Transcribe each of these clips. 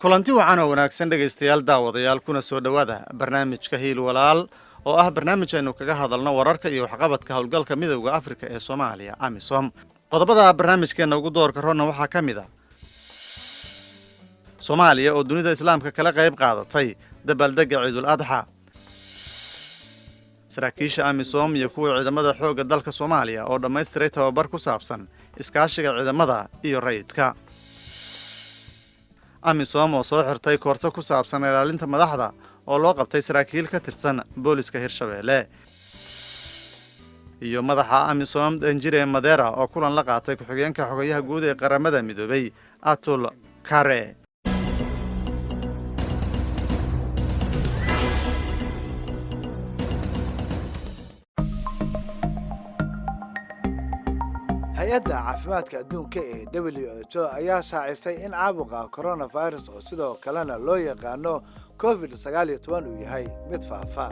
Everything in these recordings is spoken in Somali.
kulanti wacan oo wanaagsan dhegaystayaal daawadayaal kuna soo dhawaada barnaamijka Hiil Walaal oo ah barnaamij aynu kaga hadalno wararka iyo waxqabadka howlgalka midowga Afrika ee Soomaaliya AMISOM. Qodobada barnaamijkeena ugu doorka roona waxaa ka mid ah Soomaaliya oo dunida Islaamka kala qayb qaadatay dabaaldegga Ciidul Adha. Saraakiisha AMISOM iyo kuwa ciidamada xoogga dalka Soomaaliya oo dhammaystiray tababar ku saabsan iskaashiga ciidamada iyo rayidka. AMISOM oo soo xirtay koorso ku saabsan ilaalinta madaxda oo loo qabtay saraakiil ka tirsan booliska Hirshabeelle. Iyo madaxa AMISOM Danjire Madera oo kulan la qaatay ku-xigeenka xogayaha guud ee qaramada midoobay Atul Kare. hay-adda caafimaadka adduunka ee WHO ayaa shaacisay in caabuqa coronavirus oo sidoo kalena loo yaqaano COVID-19 uu yahay mid faafa.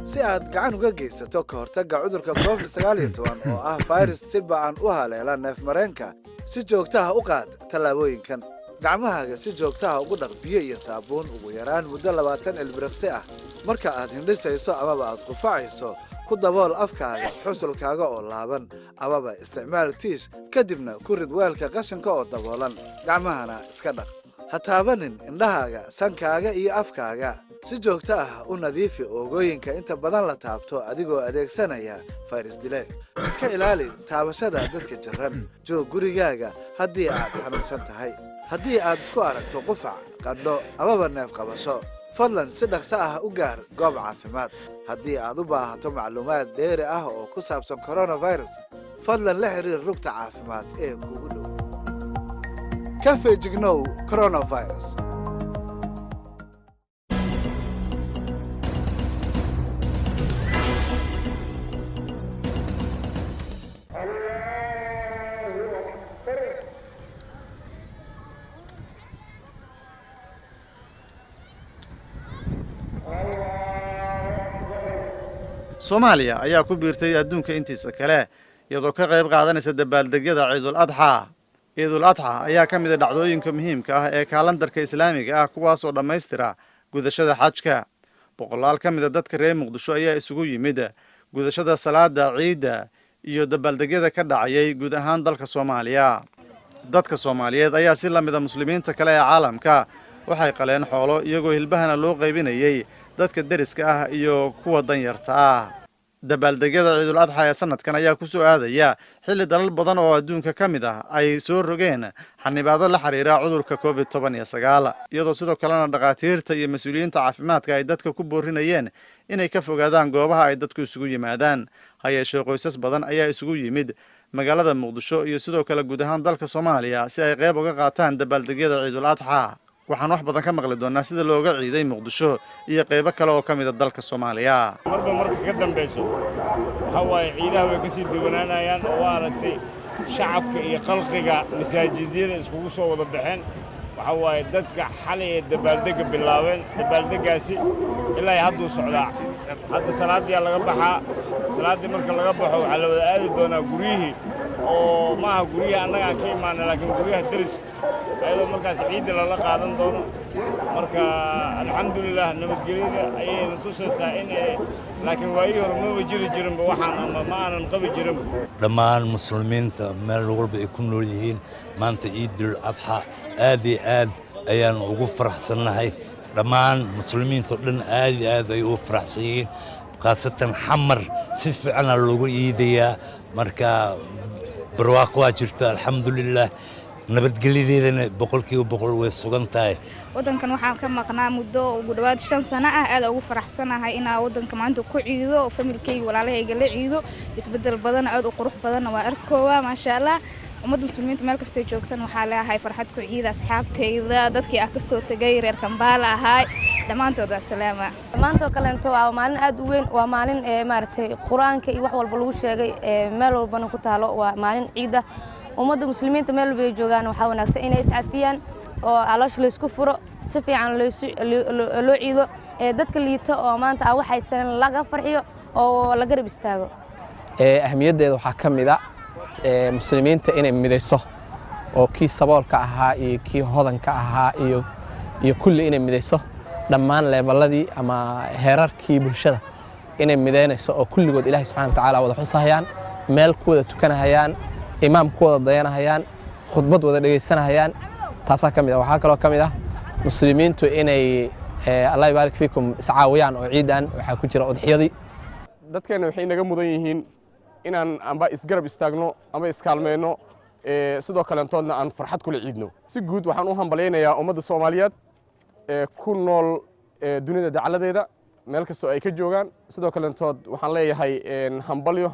Si aad gacan uga geysato ka hortagga cudurka COVID-19 oo ah virus si ba'an u haleela neefmareenka, si joogto ah u qaad tallaabooyinkan. Gacmahaaga si joogto ah ugu dhaq biyo iyo saabuun ugu yaraan muddo 20 ilbiriqsi ah. Marka aad hindhisayso amaba aad qufacayso, ku dabool afkaaga xusulkaaga oo laaban amaba isticmaal tiish kadibna ku rid weelka qashinka oo daboolan. Gacmahana iska dhaq. Ha taabanin indhahaaga, sankaaga iyo afkaaga. Si joogto ah u nadiifi oogooyinka inta badan la taabto adigoo adeegsanaya fayras dile. Iska ilaali taabashada dadka jiran. Joog gurigaaga haddii aad xanuunsan tahay. Haddii aad isku aragto qufac, qandho amaba neef qabasho, fadlan si dhaqso ah u gaar goob caafimaad. Haddii aad u baahato macluumaad dheeri ah oo ku saabsan coronavirus, fadlan la xiriir rugta caafimaad ee kugu dhow. Ka feejignow coronavirus. Soomaaliya ayaa ku biirtay adduunka intiisa kale iyadoo ka qayb qaadanaysa dabaaldegyada Ciidul Adha. Ciidul Adha ayaa ka mid ah dhacdooyinka muhiimka ah ee kaalandarka Islaamiga ah kuwaas oo dhammaystira gudashada xajka. Boqolaal ka mid ah dadka reer Muqdisho ayaa isugu yimid gudashada salaada Ciida iyo dabaaldegyada ka dhacayay guud ahaan dalka Soomaaliya. Dadka Soomaaliyeed ayaa si la mid ah muslimiinta kale ee caalamka waxay qaleen xoolo iyagoo hilbahana loo qaybinayay dadka deriska ah iyo kuwa danyarta ah. Dabaaldegyada Ciidul Adha ee sanadkan ayaa ku soo aadaya xilli dalal badan oo adduunka ka mid ah ay soo rogeen xanibaado la xiriira cudurka COVID-19 iyadoo sidoo kalena dhaqaatiirta iyo mas'uuliyiinta caafimaadka ay dadka ku boorinayeen inay ka fogaadaan goobaha ay dadku isugu yimaadaan. Hayeeshee qoysas badan ayaa isugu yimid magaalada Muqdisho iyo sidoo kale guud ahaan dalka Soomaaliya si ay qayb uga qaataan dabaaldegyada Ciidul Adha. waxaan wax badan ka maqli doonaa sida looga ciiday Muqdisho iyo qaybo kale oo ka mid ah dalka Soomaaliya. marka ka dambayso waxa waaye ciidaha way ka sii duwanaanayaan oo aragtay shacabka iyo qalqiga masaajidyada iskugu soo wada baxeen. waxa waaye dadka xalay dabaaldega bilaabeen dabaaldegaasi ilaa hadduu socdaa. hadda salaadii laga baxaa salaadii marka laga baxo waxa la wada aadi doonaa guriyihii oo maaha guriyaha annaga ka imaanay laakiin guriyaha deriska ayadoo markaas ciid la qaadan doono. marka alxamdulillah nabadgelyada ayayna tusaysaa in laakiin waayii hore ma wajiri jirin waxaan ama ma aanan qabi jirin. dhammaan muslimiinta meel walba ay ku nool yihiin maanta Ciidul Adha aad iyo aad ayaan ugu faraxsanahay. dhammaan muslimiinta dhan aad iyo aad ay ugu faraxsan yihiin, khaasatan xamar si fiican loogu iidayaa. marka barwaaqo waa jirta alxamdulillah, nabadgelyadeedana boqolkiiba boqol way sugan tahay. wadankan waxaan ka maqnaa muddo ugu dhawaad 5 sano ah. aad ugu faraxsanahay inaan wadanka maanta ku ciido oo familkayga walaalahayga la ciido. isbedel badan aad u qurux badan waa arkoowa maasha Allah. ummadda muslimiinta meel kasta ay joogtaan waxaa leeyahay farxad ku ciida asxaabtayda dadkii aan ka soo tagay reer Kambaala ahay dhamaantood salaama. maanta kalento waa maalin aad u weyn, waa maalin maartay quraanka iyo wax walba lagu sheegay meel walbana ku taalo. waa maalin ciida ummadda muslimiinta meel walba ay joogaan waxaa wanaagsan inay iscafiyaan oo caloosh la isku furo si fiican loo ciido dadka liito oo maanta waxaysan laga farxiyo oo laga rab istaago. ahmiyaddeeda waxaa ka mid ah muslimiinta inay midayso oo kii saboolka ahaa iyo kii hodanka ahaa iyo kulli inay midayso dhammaan leebaladii ama heerarkii bulshada inay midaynayso oo kulligood ilaahay subxaana wa tacaala wada xusahayaan meel ku wada tukanahayaan imaam ku wada dayanahayaan khudbad wada dhegaysanahayaan taasaa ka mid ah waxaa kaloo ka mid ah muslimiintu inay allah yibaarik fiikum iscaawiyaan oo ciidan waxaa ku jira udxiyadii dadkeena waxay naga mudan yihiin inaan amba isgarab istaagno ama iskaalmeyno sidoo kaleentoodna aan farxad kula ciidno si guud waxaan u hambalaynayaa ummadda Soomaaliyeed ku nool dunida dacaladeeda meel kastoo ay ka joogaan sidoo kaleentood waxaan leeyahay hambalyo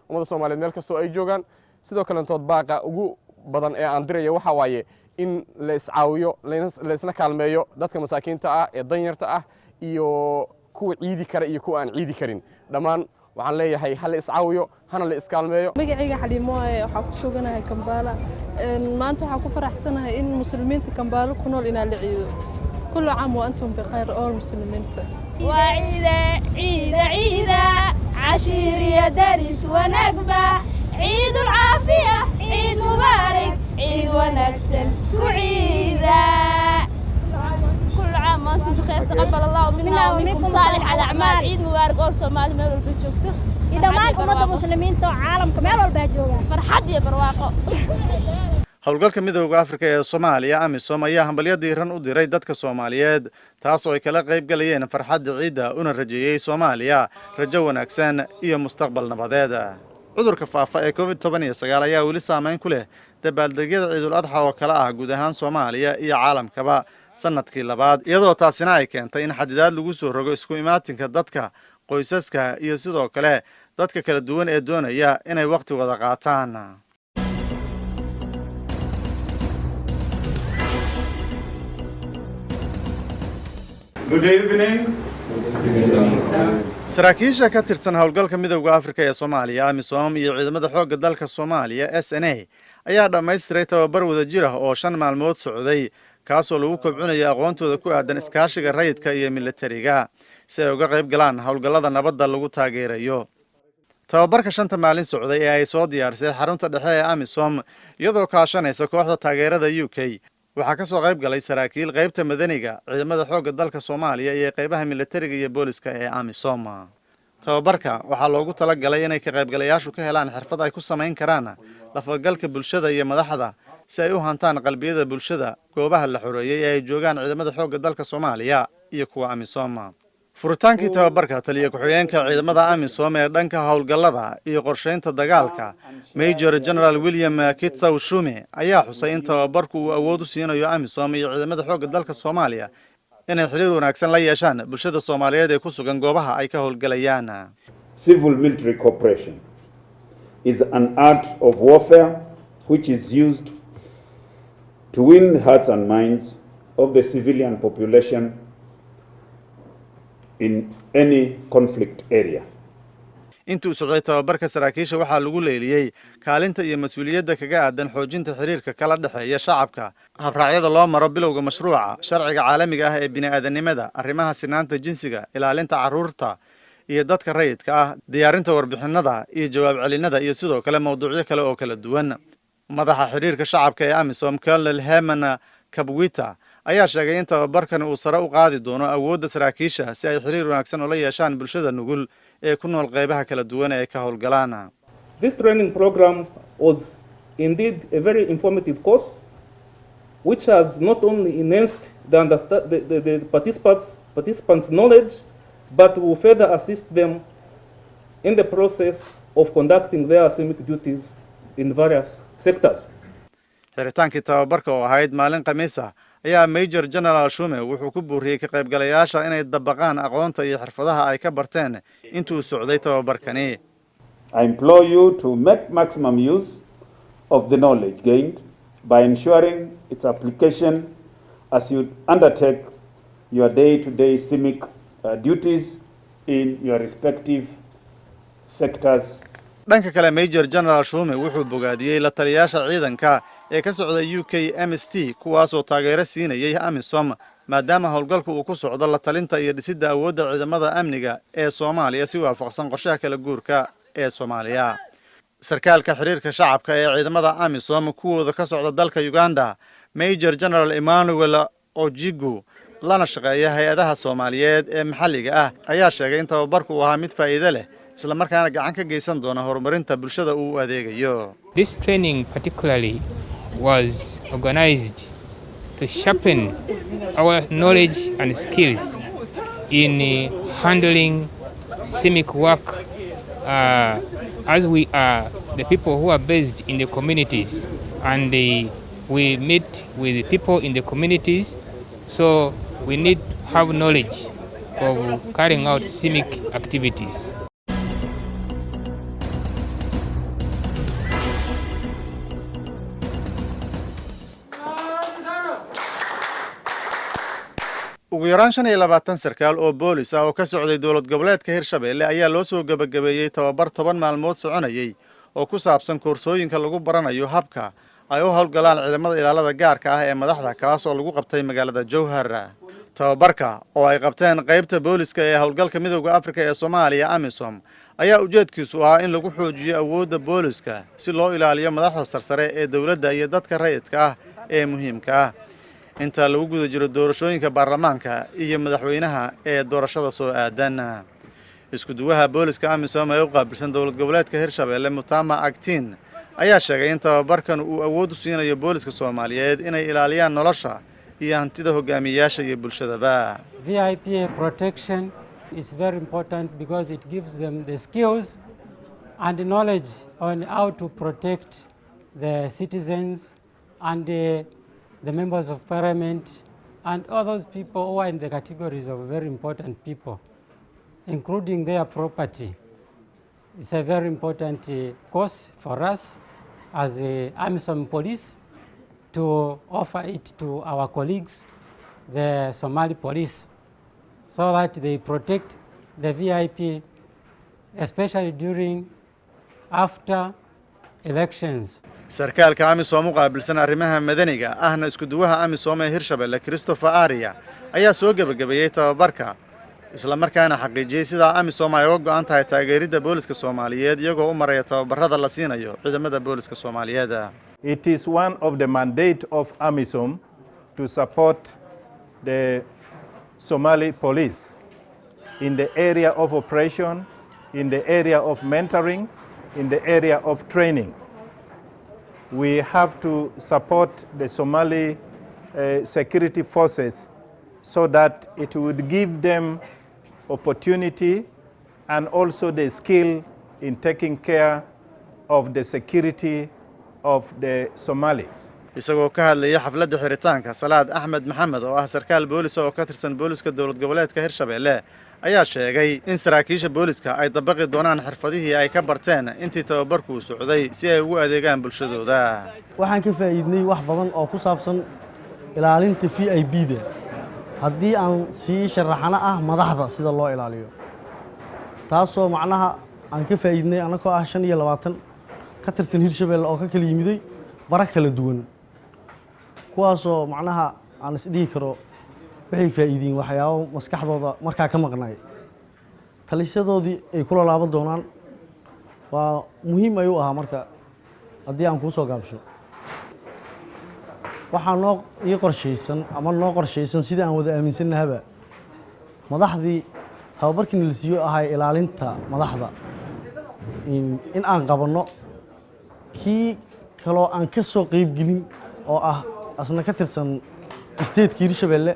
ummadda Soomaaliyeed meel kastoo ay joogaan sidoo kaleentood baaqa ugu badan ee aan dirayo waxa waaye in la iscaawiyo la isna kaalmeeyo dadka masaakiinta ah ee danyarta ah iyo kuwa ciidi kara iyo kuwa aan ciidi karin dhammaan waxaan leeyahay hal iscaawiyo hana la iskaalmeeyo magacayga Xaliimo waxa ku suganahay Kampala maanta waxa ku faraxsanahay in muslimiinta Kampala ku nool inaan la ciido kullu caam wa antum bikhayr oo muslimiinta عيد عشير يا دارس ونكبة عيد العافية عيد مبارك عيد ونكسل وعيدا كل عام وانتم بخير تقبل الله منا ومنكم صالح الأعمال عيد مبارك أول سومالي ميل والبجوكتو إذا ما كنت مسلمين تو عالم كمال والبجوكة فرحات يا برواقو howlgalka midowga Afrika ee Soomaaliya AMISOM ayaa hambalyo diiran u diray dadka Soomaaliyeed taas oo ay kala qayb galayeen farxadda ciida una rajeeyay Soomaaliya rajo wanaagsan iyo mustaqbal nabadeed cudurka faafa ee COVID-19 ayaa weli saameyn ku leh dabaaldegyada Ciidul Adha oo kala ah guud ahaan Soomaaliya iyo caalamkaba sanadkii labaad iyadoo taasina ay keentay in xadidaad lagu soo rogo isku imaatinka dadka qoysaska iyo sidoo kale dadka kala duwan ee doonaya inay waqti wada qaataan Good evening. saraakiisha ka tirsan howlgalka midowga Afrika ee Soomaaliya AMISOM iyo ciidamada xoogga dalka Soomaaliya SNA ayaa dhammaystiray tababar wadajir ah oo 5 maalmood socday kaasoo lagu kobcinayo aqoontooda ku aadan iskaashiga rayidka iyo militariga si ay uga qayb galaan howlgallada nabadda lagu taageerayo tababarka 5 maalin socday ee ay soo diyaarisay xarunta dhexe ee AMISOM iyadoo kaashanaysa kooxda taageerada UK waxaa ka soo qayb galay saraakiil qaybta madaniga ciidamada xoogga dalka Soomaaliya iyo qaybaha militariga iyo booliska ee AMISOM tababarka waxaa loogu talagalay inay ka qaybgalayaashu ka helaan xirfad ay ku samayn karaan la falgalka bulshada iyo madaxda si ay u hantaan qalbiyada bulshada goobaha la xoreeyay ee ay joogaan ciidamada xoogga dalka Soomaaliya iyo kuwa AMISOM furitaankii tababarka taliye ku-xigeenka ciidamada AMISOM ee dhanka howlgallada iyo qorsheynta dagaalka Major General William Kitsaw Shume ayaa xusay in tababarku uu awood u siinayo AMISOM iyo ciidamada xoogga dalka Soomaaliya inay xiriir wanaagsan la yeeshaan bulshada Soomaaliyeed ee ku sugan goobaha ay ka howlgalayaan. Civil military cooperation is an art of warfare which is used to win the hearts and minds of the civilian population in any conflict area. intuu socday tababarka saraakiisha waxaa lagu leeliyay kaalinta iyo mas'uuliyadda kaga aadan xoojinta xiriirka kala dhaxeeya shacabka habraacyada loo maro bilowga mashruuca sharciga caalamiga ah ee bini'aadanimada arrimaha sinaanta jinsiga ilaalinta carruurta iyo dadka rayidka ah diyaarinta warbixinada iyo jawaab celinada iyo sidoo kale mowduucyo kale oo kala duwan madaxa xiriirka shacabka ee AMISOM Colonel Herman Kabwita ayaa sheegay in tababarkan uu sare u qaadi doono awoodda saraakiisha si ay xiriir wanaagsan ula yeeshaan bulshada nugul ee ku nool qaybaha kala duwan ee ka howlgalaan. This training program was indeed a very informative course which has not only enhanced the participants' knowledge but will further assist them in the process of conducting their civic duties in various sectors. Xiritaanka tababarka oo ahayd maalin Khamiis ah ayaa Major General Shume wuxuu ku buuriyay ka qaybgalayaasha inay dabaqaan aqoonta iyo xirfadaha ay ka barteen intuu socday tababarkani. I implore you to make maximum use of the knowledge gained by ensuring its application as you undertake your day-to-day civic duties in your respective sectors. dhanka kale Major General Shume wuxuu bogaadiyay la taliyaasha ciidanka ee ka socda UK MST kuwaas oo taageero siinayay AMISOM maadaama howlgalku uu ku socdo la talinta iyo dhisidda awoodda ciidamada amniga ee Soomaaliya si waafaqsan qorshaha kala guurka ee Soomaaliya sarkaalka xiriirka shacabka ee ciidamada amisom kuwooda ka socda dalka uganda major general emmanuel ojigu lana shaqeeya hay-adaha soomaaliyeed ee maxalliga ah ayaa sheegay in tababarku uu ahaa mid faa'iido leh isla markaana gacan ka geysan doona horumarinta bulshada uu u adeegayo. This training particularly was organized to sharpen our knowledge and skills in handling civic work as we are the people who are based in the communities and we meet with the people in the communities, so we need to have knowledge of carrying out civic activities. ugu yaraan 25 sarkaal oo boolis ah oo ka socday dowlad goboleedka Hirshabelle ayaa loo soo gabagabeeyay tababar 10 maalmood soconayay oo ku saabsan koorsooyinka lagu baranayo habka ay u hawlgalaan ciidamada ilaalada gaarka ah ee madaxda kaas oo lagu qabtay magaalada Jowhar. Tababarka oo ay qabteen qaybta booliska ee hawlgalka midowga Afrika ee Soomaaliya AMISOM ayaa ujeedkiisu ah in lagu xoojiyo awoodda booliska si loo ilaaliyo madaxda sarsare ee dawladda iyo dadka rayidka ah ee muhiimka ah. inta lagu guda jiro doorashooyinka baarlamaanka iyo madaxweynaha ee doorashada soo aadan. Isku duwaha booliska AMISOM ee u qaabilsan dowlad goboleedka Hirshabelle Mutama Agtin ayaa sheegay in tababarkan uu awood u siinayo booliska Soomaaliyeed inay ilaaliyaan nolosha iyo hantida hogaamiyayaasha iyo bulshadaba. VIP protection is very important because it gives them the skills and the knowledge on how to protect the citizens and the members of parliament and all those people who are in the categories of very important people, including their property. It's a very important course for us as AMISOM police to offer it to our colleagues, the Somali police, so that they protect the VIP, especially during, after elections. sarkaalka AMISOM u qaabilsan arrimaha madaniga ahna isku duwaha AMISOM ee Hirshabelle Christopher Aria ayaa soo gabagabeeyay tababarka isla markaana xaqiijiyay sida AMISOM ay uga go'an tahay taageeridda booliska Soomaaliyeed iyagoo u maraya tababarada la siinayo ciidamada booliska Soomaaliyeed. It is one of the mandate of AMISOM to support the Somali police in the area of operation, in the area of mentoring, in the area of training. We have to support the Somali security forces so that it would give them opportunity and also the skill in taking care of the security of the Somalis. isagoo ka hadlayay xafladda xiritaanka Salaad Axmed Maxamed oo ah sarkaal boolis oo ka tirsan booliska dowlad goboleedka Hirshabelle ayaa sheegay in saraakiisha booliska ay dabaqi doonaan xirfadihii ay ka barteen intii tababarku socday si ay ugu adeegaan bulshadooda. waxaan ka faa'iidnay wax badan oo ku saabsan ilaalinta VIP-da haddii aan si sharaxana ah madaxda sida loo ilaaliyo taasoo macnaha aan ka faa'iidnay anagoo ah 25 ka tirsan Hirshabelle oo ka kala yimiday bara kala duwan kuwaasoo macnaha aan isdhihi karo waxay faa'iideen waxyaabo maskaxdooda markaa ka maqnay talisadoodii ay kula laaban doonaan waa muhiim ay u ahaa marka haddii aan kuu soo gaabsho waxaa noo qorshaysan sidii aan wada aaminsannahaba madaxdii tababarkii la siiyo ahay ilaalinta madaxda in aan qabanno kii kaloo aan ka soo qaybgelin oo ah asna ka tirsan stateska Hirshabelle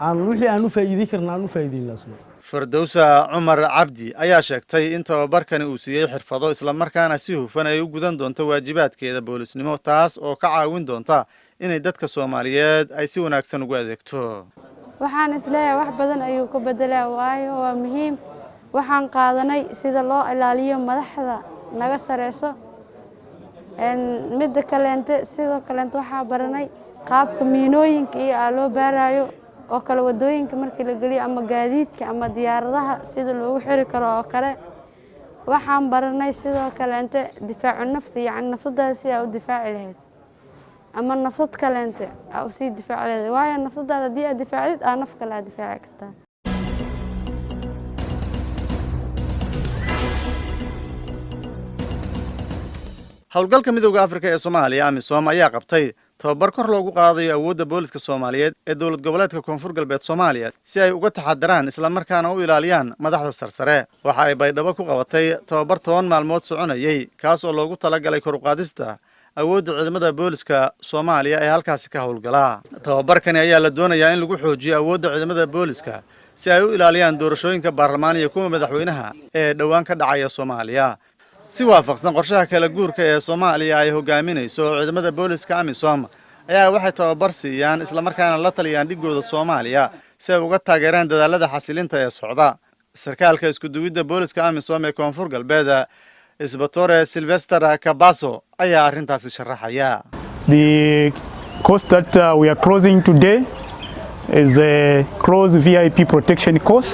aan wixii aan u faa'iiday karnaa aan u faa'iideyno asna. Firdawsa Cumar Cabdi ayaa sheegtay in tababarkani uu siiyay xirfado isla markaana si hufan ay u gudan doonto waajibaadkeeda boolisnimo taas oo ka caawin doonta inay dadka Soomaaliyeed ay si wanaagsan ugu adeegto. waxaan isleeyahay wax badan ayuu ka bedelaa waayo waa muhiim waxaan qaadanay sida loo ilaaliyo madaxda naga sareyso midda kaleente sidoo kaleente waxaa baranay qaabka miinooyinka iyo loo baarayo oo kala wadooyinka markii la galiyo ama gaadiidka ama diyaaradaha sida loogu xiri karo oo kale waxaan baranay sidoo kaleente difaacu nafsi yacni nafsadaada si aad u difaaci lahayd ama nafsad kaleente aad u sii difaaci lahayd waayo nafsadaada haddii aad difaacdid aad naf kale aad difaaci kartaa. howlgalka midowda Afrika ee Soomaaliya AMISOM ayaa qabtay tababar kor loogu qaadayo awoodda booliska Soomaaliyeed ee dowlad goboleedka Koonfur Galbeed Soomaaliya si ay uga taxadaraan isla markaana u ilaaliyaan madaxda sarsare. Waxa ay Baydhabo ku qabatay tababar 10 maalmood soconayay kaas oo loogu talagalay kor u qaadista awoodda ciidamada booliska Soomaaliya ee halkaasi ka howlgala. Tababarkani ayaa la doonayaa in lagu xoojiyo awoodda ciidamada booliska si ay u ilaaliyaan doorashooyinka baarlamaanka iyo kuwa madaxweynaha ee dhawaan ka dhacaya Soomaaliya. Si waafaqsan qorshaha kala guurka ee Soomaaliya ay hogaaminayso ciidamada booliska AMISOM ayaa waxay tababar siiyaan isla markaana la taliyaan dhigooda Soomaaliya si ay uga taageeraan dadaalada xasilinta ee socda. Sarkaalka isku duwidda booliska AMISOM ee Koonfur Galbeed Isbatore Sylvester Kabaso ayaa arrintaasi sharaxaya. The course that we are closing today is a close VIP protection course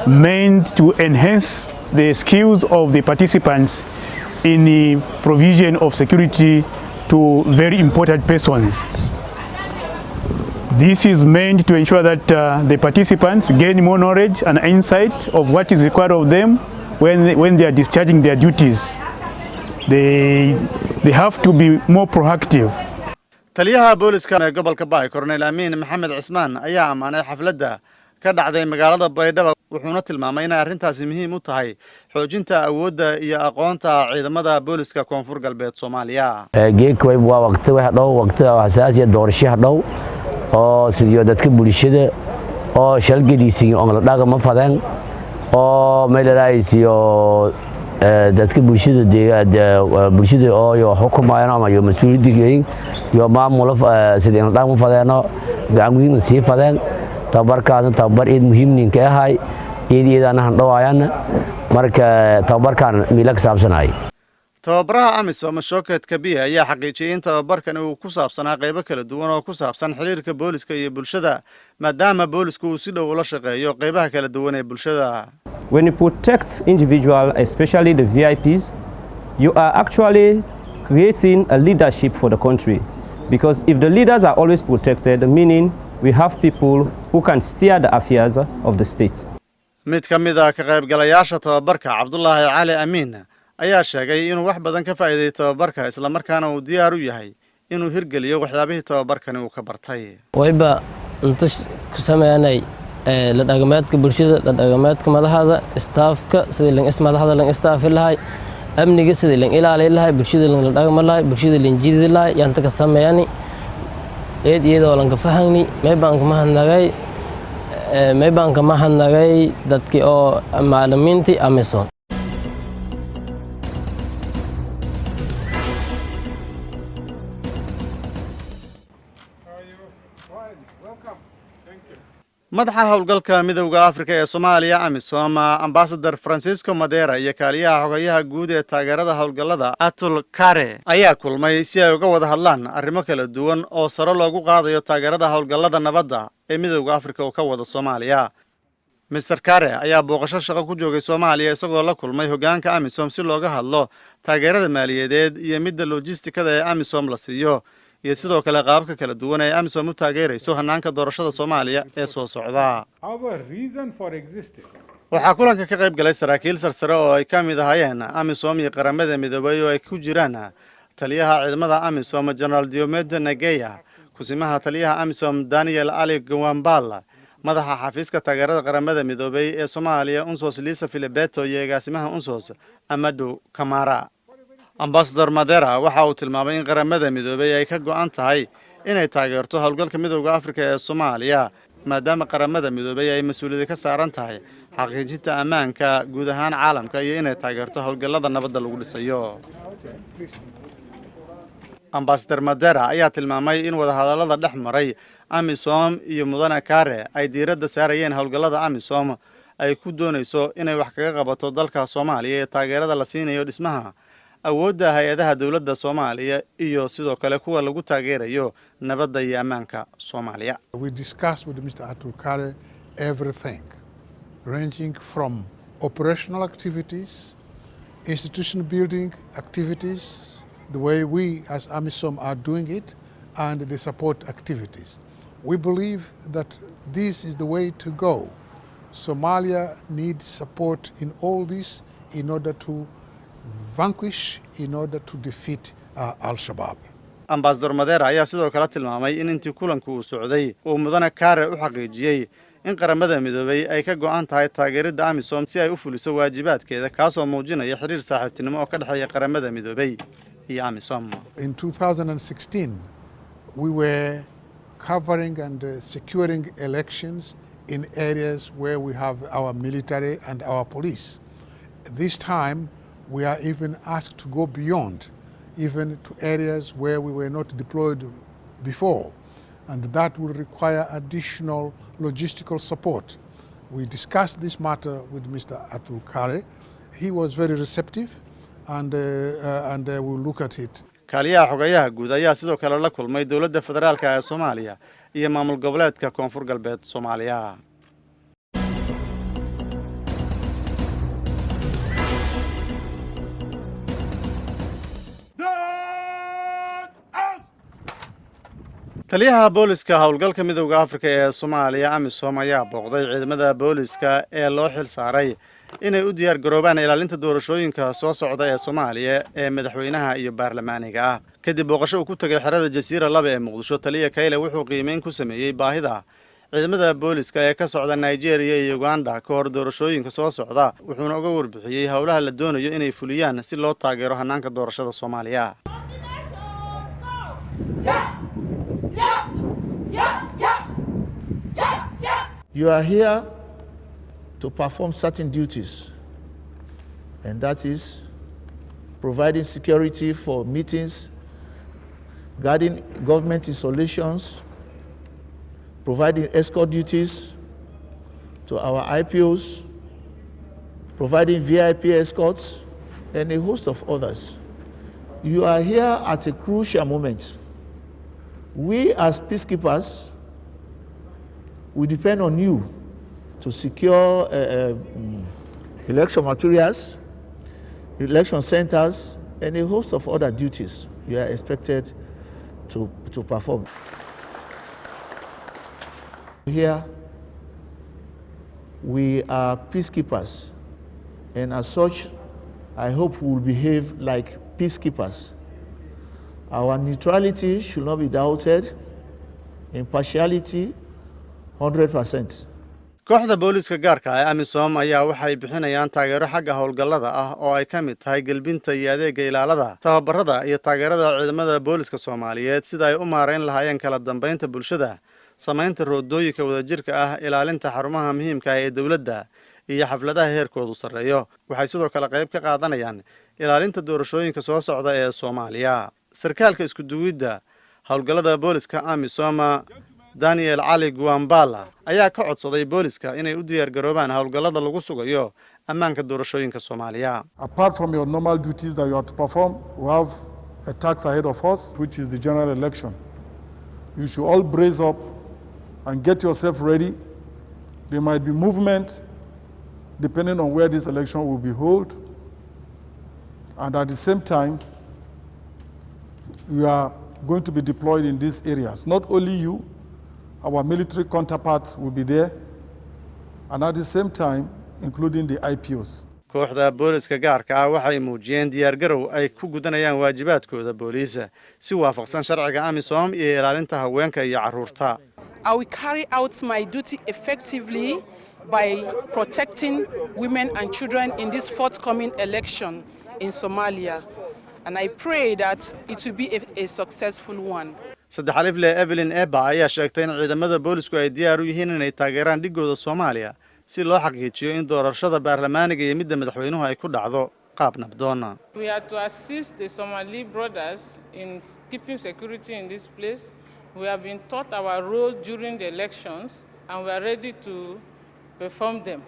meant to enhance the skills of the participants in the provision of security to very important persons. This is meant to ensure that the participants gain more knowledge and insight of what is required of them when they are discharging their duties. They have to be more proactive. Taliyaha booliska ee gobolka Baay Cornel Amin Maxamed Cismaan ayaa amaanay xafladda ka dhacday magaalada Baydhabo wuxuuna tilmaamay in arrintaasi muhiim u tahay xoojinta awoodda iyo aqoonta ciidamada booliska Koonfur Galbeed Soomaaliya. Geedka waa waqti xasaasi ah doorasho dhow oo sidoo dadka bulshada oo shalgadiisii oo la dhaqamo fadaan oo meelaaysiyo dadka bulshada oo xukumayaan ama mas'uuliyadiin iyo maamul sidii la dhaqmo fadaano gacan sii fadaan tababar id muhiimniin ka ahay iyadana handhawaayana marka tababarkan milag saabsanay. Tababaraha AMISOM Shooket Kabiya ayaa xaqiijiyay in tababarkan uu ku saabsanaa qaybo kala duwan oo ku saabsan xiriirka booliska iyo bulshada maadaama boolisku uu si dhow ula shaqeeyo qaybaha kala duwan ee bulshada. When you protect individuals, especially the VIPs, you are actually creating a leadership for the country. Because if the leaders are always protected, meaning we have people who can steer the affairs of the state. Mid ka mid ah ka qaybgalayaasha tababarka Cabdullaahi Cali Amiin ayaa sheegay inuu wax badan ka faa'iideeyay tababarka isla markaana uu diyaar u yahay inuu hirgeliyo waxyaabihii tababarkani uu ka bartay. Wayba inta ku sameeyanay la dhaqameedka bulshada, la dhaqameedka madaxda, staafka sidii lan ismadaxda lan staaf ilahay, amniga sidii lan ilaaliyo lahay, bulshada lan la dhaqmo lahay, bulshada lan jiidi lahay, yanta ka sameeyani iyadoo lan ka fahani may baan ka mahadnagay dadkii oo macallimiintii AMISOM. madaxa howlgalka midowda Afrika ee Soomaaliya AMISOM Ambassador Francisco Madera iyo kaaliyaha xogayaha guud ee taageerada howlgallada Atul Kare ayaa kulmay si ay uga wada hadlaan arrimo kala duwan oo sare loogu qaadayo taageerada howlgallada nabadda ee midowda Afrika oo ka wada Soomaaliya. Mr. Kare ayaa booqasho shaqo ku joogay Soomaaliya isagoo la kulmay hoggaanka AMISOM si looga hadlo taageerada maaliyadeed iyo midda logistikada ee AMISOM la siiyo iyo sidoo kale qaabka kala duwan ee AMISOM u taageerayso hanaanka doorashada Soomaaliya ee soo socda. Waxaa kulanka ka qayb galay saraakiil sarsare oo ay ka mid ahaayeen AMISOM iyo qaramada midoobay oo ay ku jiraan taliyaha ciidamada AMISOM General Diomede Nageya, kusimaha taliyaha AMISOM Daniel Ali Gwambala, madaxa xafiiska taageerada qaramada midoobay ee Soomaaliya Unsos Lisa Filibeto iyo agaasimaha Unsos Amadou Kamara. Ambassador Madera waxa uu tilmaamay in qaramada midoobay ay ka go'an tahay inay taageerto howlgalka midowda Afrika ee Soomaaliya maadaama qaramada midoobay ay mas'uuliyad ka saaran tahay xaqiijinta ammaanka guud ahaan caalamka iyo inay taageerto howlgallada nabadda lagu dhisayo. Ambassador Madera ayaa tilmaamay in wadahadallada dhex maray AMISOM iyo Mudane Kare ay diiradda saarayeen howlgallada AMISOM ay ku doonayso inay wax kaga qabato dalka Soomaaliya ee taageerada la siinayo dhismaha awoodda hay'adaha dawladda Soomaaliya iyo sidoo kale kuwa lagu taageerayo nabadda iyo ammaanka Soomaaliya. We discussed with Mr. Atul Kare everything ranging from operational activities, institution building activities, the way we as AMISOM are doing it, and the support activities. We believe that this is the way to go. Somalia needs support in all this in order to vanquish in order to defeat Al-Shabaab. Ambassador Madeira ayaa sidoo kale tilmaamay in intii kulanku uu socday uu mudane Kare u xaqiijiyay in qaramada midoobay ay ka go'an tahay taageerada AMISOM si ay u fuliso waajibaadkeeda kaasoo muujinaya xiriir saaxiibtinimo oo ka dhaxeeya qaramada midoobay iyo AMISOM. In 2016, we were covering and securing elections in areas where we have our military and our police. This time, we are even asked to go beyond, even to areas where we were not deployed before, and that will require additional logistical support. We discussed this matter with Mr. Atul Kare. He was very receptive, and we'll look at it. kaaliyaha xogayaha guud ayaa sidoo kale la kulmay dawladda federaalka ee Soomaaliya iyo maamul goboleedka Koonfur Galbeed Soomaaliya. taliyaha booliska howlgalka midowga Afrika ee Soomaaliya AMISOM ayaa booqday ciidamada booliska ee loo xil saaray inay u diyaar garoobaan ilaalinta doorashooyinka soo socda ee Soomaaliya ee madaxweynaha iyo baarlamaaniga ah. kadib booqasho uu ku tagay xerada Jasiira 2 ee Muqdisho, taliya Kayle wuxuu qiimeyn ku sameeyay baahida ciidamada booliska ee ka socda Nigeria iyo Uganda ka hor doorashooyinka soo socda, wuxuuna uga warbixiyay howlaha la doonayo inay fuliyaan si loo taageero hanaanka doorashada Soomaaliya. You are here to perform certain duties, and that is providing security for meetings, guarding government installations, providing escort duties to our IPOs, providing VIP escorts, and a host of others. You are here at a crucial moment. We as peacekeepers, we depend on you to secure election materials, election centers, and a host of other duties you are expected to perform. Here, we are peacekeepers, and as such, I hope we will behave like peacekeepers. Our neutrality should not be doubted, impartiality 100%. kooxda booliska gaarka ah ee AMISOM ayaa waxay bixinayaan taageero xagga howlgallada ah oo ay ka mid tahay galbinta iyo adeegga ilaalada, tababarada iyo taageerada ciidamada booliska Soomaaliyeed sida ay u maareyn lahaayeen kala dambeynta bulshada, samaynta roodooyinka wadajirka ah, ilaalinta xarumaha muhiimka ah ee dawladda iyo xafladaha heerkoodu sareeyo. Waxay sidoo kale qayb ka qaadanayaan ilaalinta doorashooyinka soo socda ee Soomaaliya. sarkaalka isku duwidda howlgallada booliska AMISOM Daniel Ali Guambala ayaa ka codsaday booliska inay u diyaar garoobaan howlgallada lagu sugayo ammaanka doorashooyinka Soomaaliya. Apart from your normal duties that you have to perform, we have a task ahead of us, which is the general election. You should all brace up and get yourself ready. There might be movement depending on where this election will be held. And at the same time, we are going to be deployed in these areas. Not only you, our military counterparts will be there, and at the same time, including the IPOs. kooxda booliska gaarka ah waxay muujiyeen diyaar garow ay ku gudanayaan waajibaadkooda booliska si waafaqsan sharciga AMISOM iyo ilaalinta haweenka iyo carruurta. I will carry out my duty effectively by protecting women and children in this forthcoming election in Somalia, and I pray that it will be a successful one. Saddexalifle Evelyn Eba ayaa sheegtay in ciidamada boolisku ay diyaar u yihiin inay taageeraan dhigooda Soomaaliya si loo xaqiijiyo in doorashada baarlamaaniga iyo midda madaxweynuhu ay ku dhacdo qaab nabdoon. We are to assist the Somali brothers in keeping security in this place. We have been taught our role during the elections and we are ready to perform them.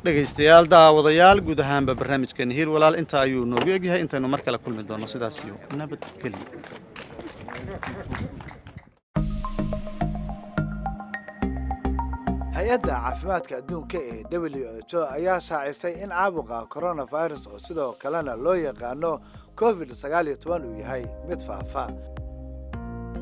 dhegaystayaal daawadayaal guud ahaanba barnaamijkan Hiil Walaal inta ayuu noogu egyahay intaynu mar kale kulmi doono sidaas iyo nabadgelyo. hay-adda caafimaadka adduunka ee WHO ayaa shaacisay in caabuqa coronavirus oo sidoo kalena loo yaqaano COVID-19 uu yahay mid faafa.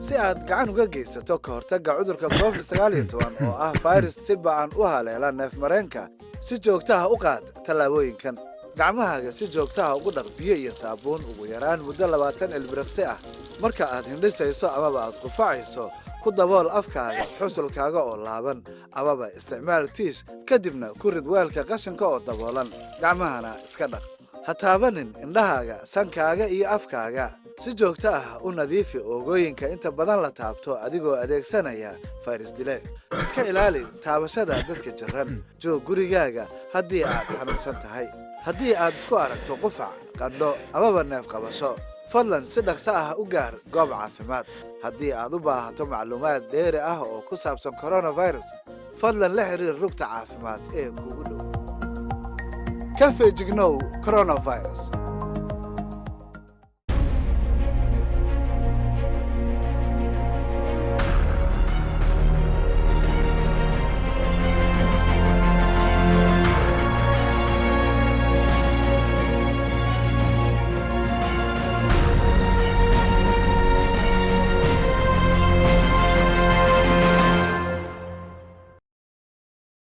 si aad gacan uga geysato ka hortagga cudurka COVID-19 oo ah virus si ba'an u haleela neefmareenka si joogto ah u qaad tallaabooyinkan gacmahaaga si joogto ah ugu dhaq biyo iyo saabuun ugu yaraan muddo 20 ilbiriqsi ah marka aad hindhisayso amaba aad qufacayso ku dabool afkaaga xusulkaaga oo laaban amaba isticmaal tiish kadibna ku rid weelka qashinka oo daboolan gacmahana iska dhaq ha taabanin indhahaaga sankaaga iyo afkaaga si joogto ah u nadiifi oogooyinka inta badan la taabto adigoo adeegsanaya fayras dile iska ilaali taabashada dadka jiran joog gurigaaga haddii aad xanuunsan tahay haddii aad isku aragto qufac qandho amaba neef qabasho fadlan si dhaqso ah u gaar goob caafimaad haddii aad u baahato macluumaad dheeri ah oo ku saabsan coronavirus fadlan la xiriir rugta caafimaad ee kuugu dhow ka feejignow coronavirus